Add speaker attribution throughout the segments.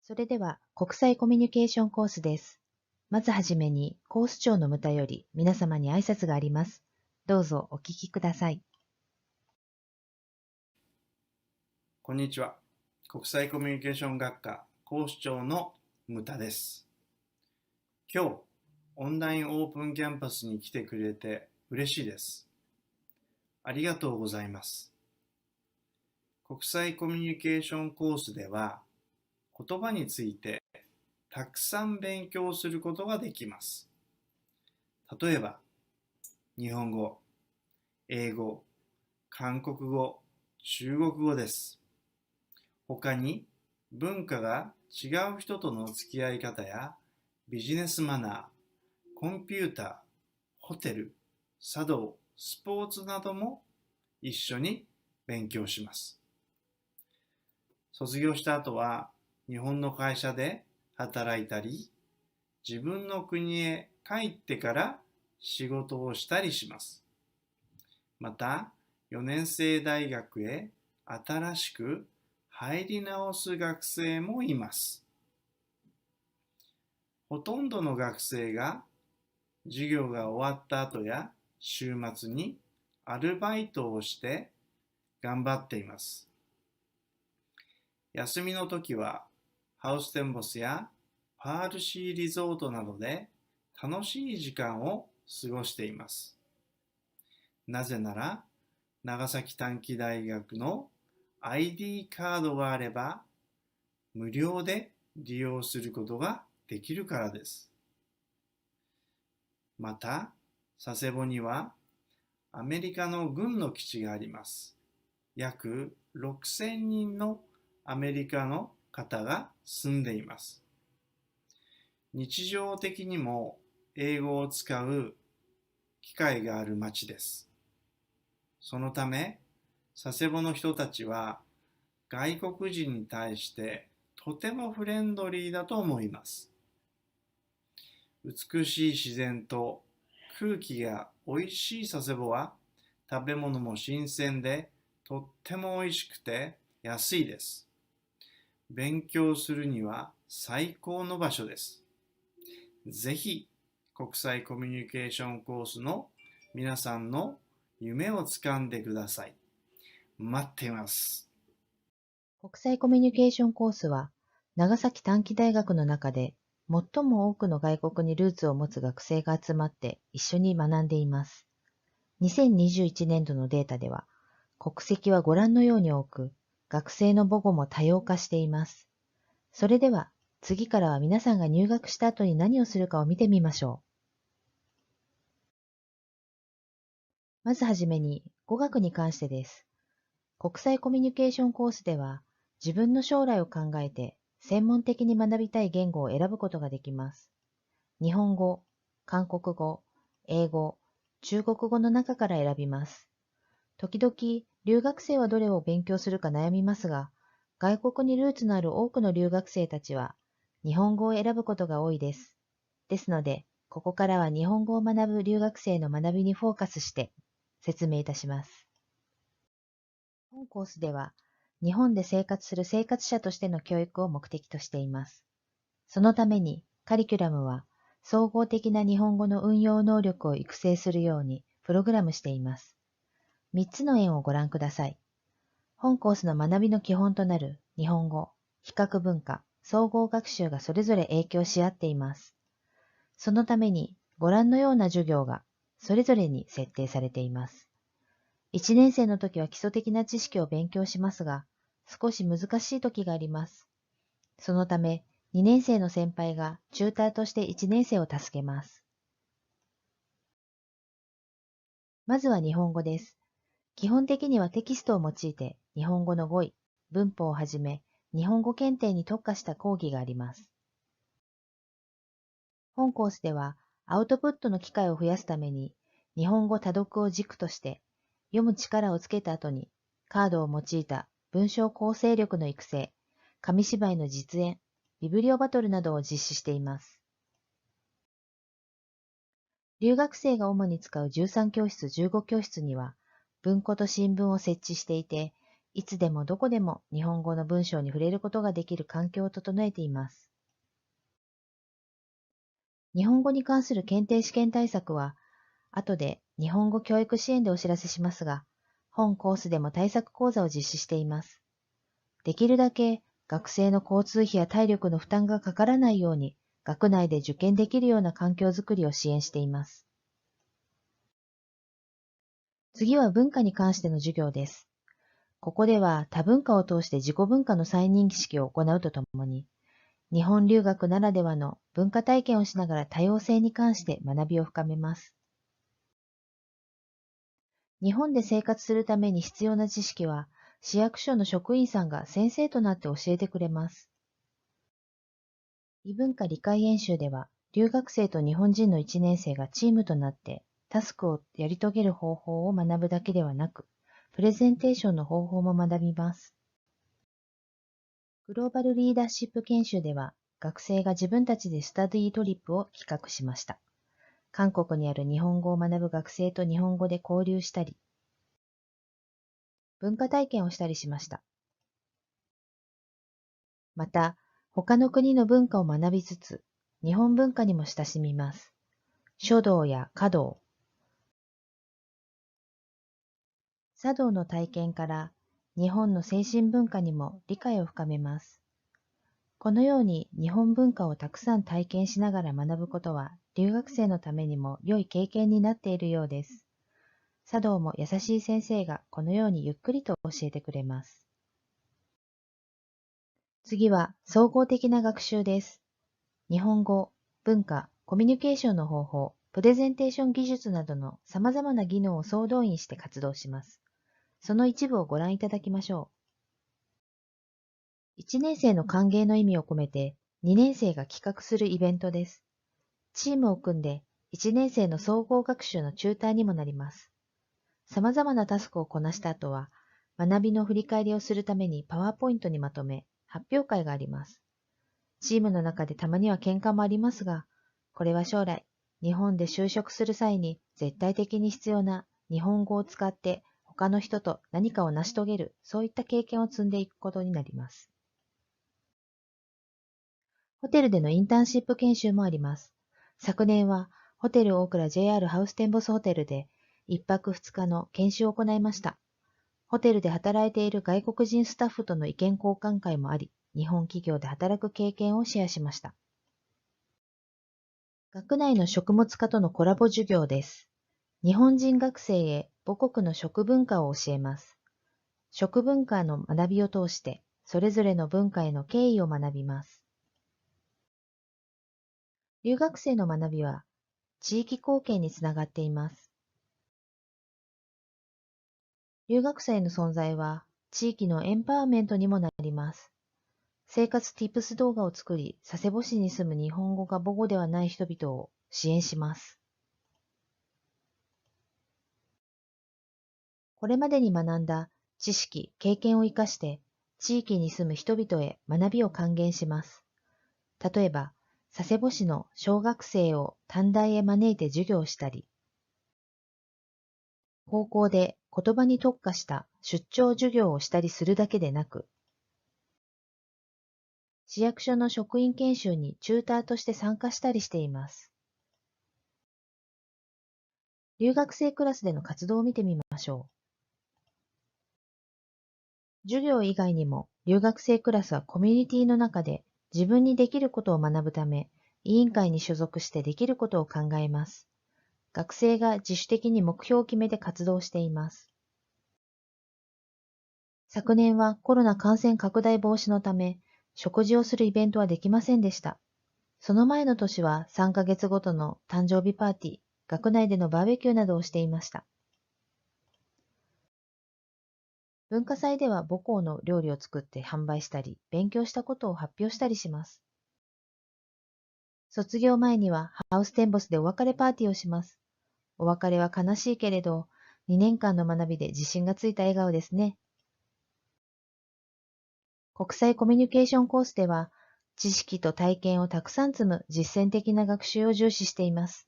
Speaker 1: それでは国際コミュニケーションコースです。まずはじめにコース長のムタより皆様に挨拶があります。どうぞお聞きください。
Speaker 2: こんにちは。国際コミュニケーション学科講師長のムタです。今日、オンラインオープンキャンパスに来てくれて嬉しいです。ありがとうございます。国際コミュニケーションコースでは、言葉についてたくさん勉強することができます。例えば、日本語、英語、韓国語、中国語です。他に文化が違う人との付き合い方やビジネスマナー、コンピューター、ホテル、茶道、スポーツなども一緒に勉強します。卒業した後は日本の会社で働いたり、自分の国へ帰ってから仕事をしたりします。また、4年生大学へ新しく入り直す学生もいます。ほとんどの学生が授業が終わった後や週末にアルバイトをして頑張っています。休みの時はハウステンボスやパールシーリゾートなどで楽しい時間を過ごしています。なぜなら長崎短期大学の ID カードがあれば無料で利用することができるからです。また、佐世保にはアメリカの軍の基地があります。約6000人のアメリカの方が住んでいます。日常的にも英語を使う機会がある町です。そのため、佐世保の人たちは外国人に対してとてもフレンドリーだと思います。美しい自然と空気がおいしい佐世保は食べ物も新鮮でとってもおいしくて安いです。勉強するには最高の場所です。ぜひ国際コミュニケーションコースの皆さんの夢をつかんでください。待っています。
Speaker 1: 国際コミュニケーションコースは長崎短期大学の中で最も多くの外国にルーツを持つ学生が集まって一緒に学んでいます。2021年度のデータでは国籍はご覧のように多く、学生の母語も多様化しています。それでは次からは皆さんが入学した後に何をするかを見てみましょう。まずはじめに語学に関してです。国際コミュニケーションコースでは自分の将来を考えて専門的に学びたい言語を選ぶことができます。日本語、韓国語、英語、中国語の中から選びます。時々留学生はどれを勉強するか悩みますが、外国にルーツのある多くの留学生たちは日本語を選ぶことが多いです。ですので、ここからは日本語を学ぶ留学生の学びにフォーカスして説明いたします。本コースでは、日本で生活する生活者としての教育を目的としています。そのために、カリキュラムは、総合的な日本語の運用能力を育成するようにプログラムしています。3つの円をご覧ください。本コースの学びの基本となる日本語、比較文化、総合学習がそれぞれ影響し合っています。そのために、ご覧のような授業がそれぞれに設定されています。1年生の時は基礎的な知識を勉強しますが、少し難しい時があります。そのため、2年生の先輩がチューターとして1年生を助けます。まずは日本語です。基本的にはテキストを用いて日本語の語彙、文法をはじめ、日本語検定に特化した講義があります。本コースでは、アウトプットの機会を増やすために、日本語多読を軸として、読む力をつけた後に、カードを用いた文章構成力の育成、紙芝居の実演、ビブリオバトルなどを実施しています。留学生が主に使う13教室15教室には、文庫と新聞を設置していて、いつでもどこでも日本語の文章に触れることができる環境を整えています。日本語に関する検定試験対策は、後で日本語教育支援でお知らせしますが、本コースでも対策講座を実施しています。できるだけ学生の交通費や体力の負担がかからないように、学内で受験できるような環境づくりを支援しています。次は文化に関しての授業です。ここでは多文化を通して自己文化の再認識を行うとともに、日本留学ならではの文化体験をしながら多様性に関して学びを深めます。日本で生活するために必要な知識は、市役所の職員さんが先生となって教えてくれます。異文化理解演習では、留学生と日本人の1年生がチームとなってタスクをやり遂げる方法を学ぶだけではなく、プレゼンテーションの方法も学びます。グローバルリーダーシップ研修では、学生が自分たちでスタディートリップを企画しました。韓国にある日本語を学ぶ学生と日本語で交流したり、文化体験をしたりしました。また、他の国の文化を学びつつ、日本文化にも親しみます。書道や華道、茶道の体験から日本の精神文化にも理解を深めます。このように日本文化をたくさん体験しながら学ぶことは留学生のためにも良い経験になっているようです。茶道も優しい先生がこのようにゆっくりと教えてくれます。次は総合的な学習です。日本語、文化、コミュニケーションの方法、プレゼンテーション技術などの様々な技能を総動員して活動します。その一部をご覧いただきましょう。1年生の歓迎の意味を込めて2年生が企画するイベントです。チームを組んで1年生の総合学習のチューターにもなります。様々なタスクをこなした後は、学びの振り返りをするためにパワーポイントにまとめ、発表会があります。チームの中でたまには喧嘩もありますが、これは将来、日本で就職する際に絶対的に必要な日本語を使って他の人と何かを成し遂げる、そういった経験を積んでいくことになります。ホテルでのインターンシップ研修もあります。昨年はホテル大倉 JR ハウステンボスホテルで1泊2日の研修を行いました。ホテルで働いている外国人スタッフとの意見交換会もあり、日本企業で働く経験をシェアしました。学内の食物科とのコラボ授業です。日本人学生へ母国の食文化を教えます。食文化の学びを通して、それぞれの文化への敬意を学びます。留学生の学びは、地域貢献につながっています。留学生の存在は、地域のエンパワーメントにもなります。生活 Tips 動画を作り、佐世保市に住む日本語が母語ではない人々を支援します。これまでに学んだ知識、経験を生かして、地域に住む人々へ学びを還元します。例えば、佐世保市の小学生を短大へ招いて授業をしたり、高校で言葉に特化した出張授業をしたりするだけでなく、市役所の職員研修にチューターとして参加したりしています。留学生クラスでの活動を見てみましょう。授業以外にも留学生クラスはコミュニティの中で自分にできることを学ぶため、委員会に所属してできることを考えます。学生が自主的に目標を決めて活動しています。昨年はコロナ感染拡大防止のため、食事をするイベントはできませんでした。その前の年は3ヶ月ごとの誕生日パーティー、学内でのバーベキューなどをしていました。文化祭では母校の料理を作って販売したり、勉強したことを発表したりします。卒業前にはハウステンボスでお別れパーティーをします。お別れは悲しいけれど、2年間の学びで自信がついた笑顔ですね。国際コミュニケーションコースでは、知識と体験をたくさん積む実践的な学習を重視しています。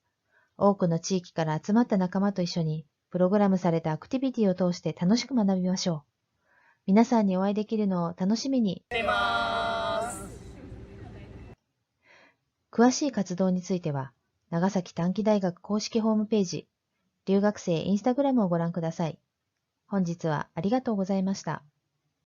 Speaker 1: 多くの地域から集まった仲間と一緒に、プログラムされたアクティビティを通して楽しく学びましょう。皆さんにお会いできるのを楽しみに。詳しい活動については、長崎短期大学公式ホームページ、留学生インスタグラムをご覧ください。本日はありがとうございました。